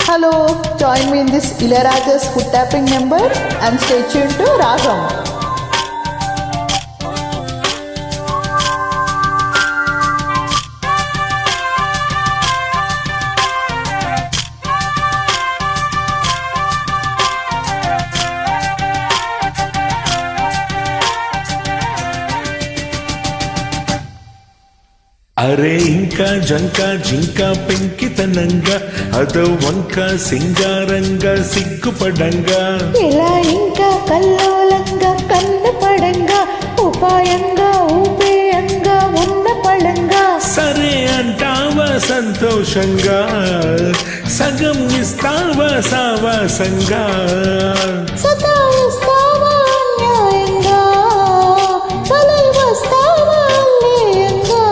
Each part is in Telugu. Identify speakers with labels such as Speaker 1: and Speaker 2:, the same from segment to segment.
Speaker 1: Hello, join me in this Ilayaraja's foot tapping number and stay tuned to Ragam.
Speaker 2: అరే ఇంకా జంక జింక పెంకితనంగా అదో వంక సింగారంగా సిగ్గుపడంగా
Speaker 3: ఇలా ఇంకా కల్లోలంగా కన్నపడంగా ఉపాయంగా ఊపేయంగా ఉన్న పడంగా
Speaker 2: సరే అంటావా సంతోషంగా సగం ఇస్తావా సావాసంగా
Speaker 3: సతాయిస్తావా అన్యాయంగా బలై వస్తావా అల్లేయంగా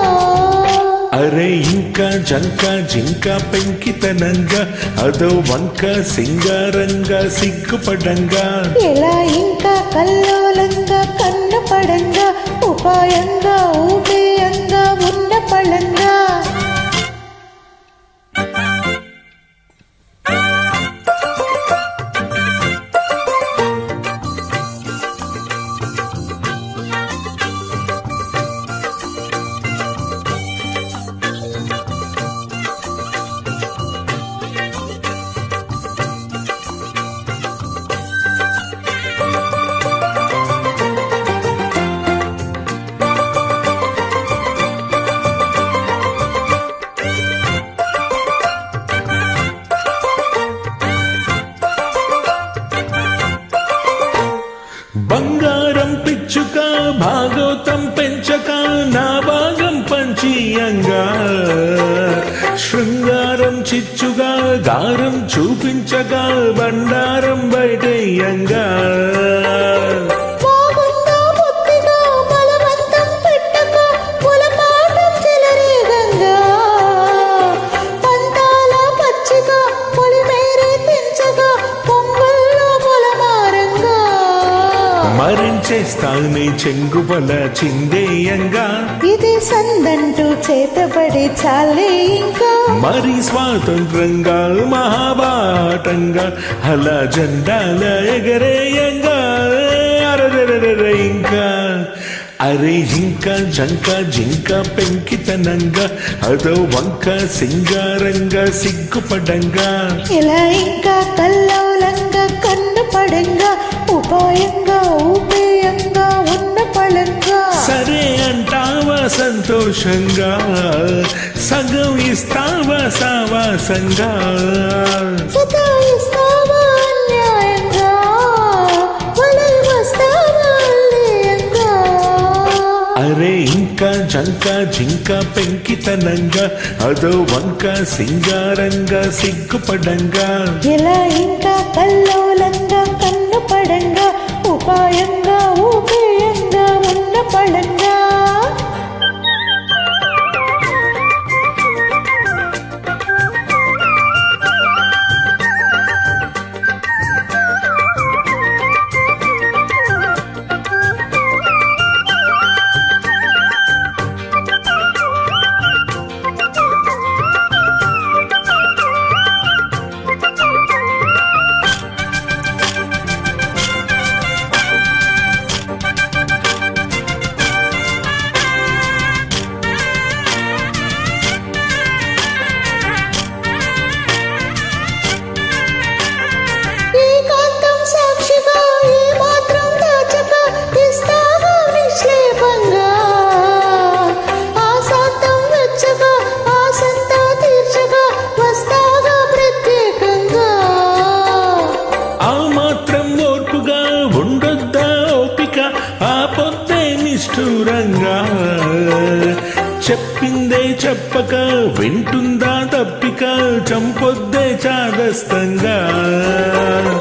Speaker 2: అరే ఇంకా జంక జింక పెంకితనంగా అదో వంక సింగారంగా సిగ్గుపడంగా
Speaker 3: ఇలా ఇంకా కల్లోలంగా కన్నపడంగా ఉపాయంగా ఊపేయంగా ఉన్న పడంగా
Speaker 2: బంగారం పిచ్చుక భాగవతం పెంచక నా భాగం పంచీయంగా శృంగారం చిచ్చుగా గారం చూపించగా బండారం బయటయ్యంగా మరించేస్తానే చెంగుబల చిందేయంగా
Speaker 3: ఇది సందంటూ చేతబడి చాలే ఇంకా
Speaker 2: మరి స్వాతంత్రంగా మహాబాటంగా అలా జెండాల ఎగరేయంగా అరదరర ఇంకా అరే ఇంకా జంక జింక పెంకితనంగా అదో వంక సింగారంగా సిగ్గుపడంగా
Speaker 3: ఇలా ఇంకా కల్లౌలంగా కన్ను పడంగా ఉపాయంగా ఊపేయంగా ఉన్న పళంగా
Speaker 2: సరే అంటావా సంతోషంగా సగం ఇస్తావా సావాసంగా
Speaker 3: సతాయిస్తావా అన్యాయంగా బలై వస్తావా అల్లేయంగా
Speaker 2: అరే ఇంకా జంక జింక పెంకితనంగా అదో వంక సింగారంగా సిగ్గుపడంగా
Speaker 3: ఇలా ఇంకా కల్లోలంగా కన్ను పడంగా ఉపాయంగా ఊపేయంగా ఉన్న పడంగా
Speaker 2: నిష్ఠూరంగా చెప్పిందే చెప్పక వింటుందా తప్పిక చంపొద్దే చాదస్తంగా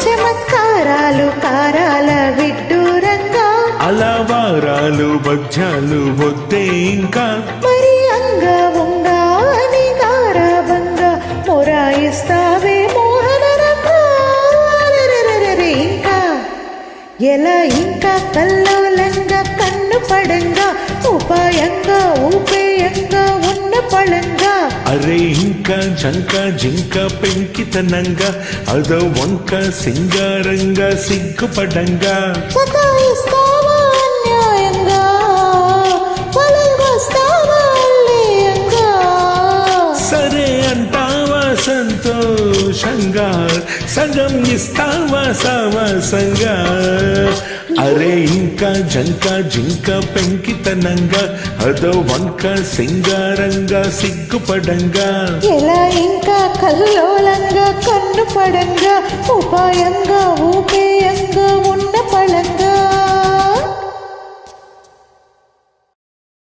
Speaker 3: చమత్కారాలు కారాల విడ్డూరంగా
Speaker 2: అలా వారాలు బజ్జాలు వద్దే ఇంకా
Speaker 3: మరి అంగవంగా అని గారాబంగా మొరాయిస్తావే మోహనరంగా ఇంకా ఎలా ఇంకా కల్లోలంగా కన్ను పడంగా ఉపాయంగా ఊపేయంగా ఉన్న పళంగా
Speaker 2: అరే ఇంకా జంక జింక పెంకితనంగా అదో వంక సింగారంగా సిగ్గుపడంగా
Speaker 3: సతాయిస్తావా అన్యాయంగా వలగొస్తావా అల్లేయంగా
Speaker 2: సరే అంటావా సంతోషంగా సగం ఇస్తావా సావాసంగా అరే ఇంకా జంక జింక పెంకితనంగా అదో వంక సింగారంగా సిగ్గుపడంగా
Speaker 3: ఎలా ఇంకా కల్లోలంగా కన్ను పడంగా ఉపాయంగా ఊపేయంగా ఉన్న పళంగా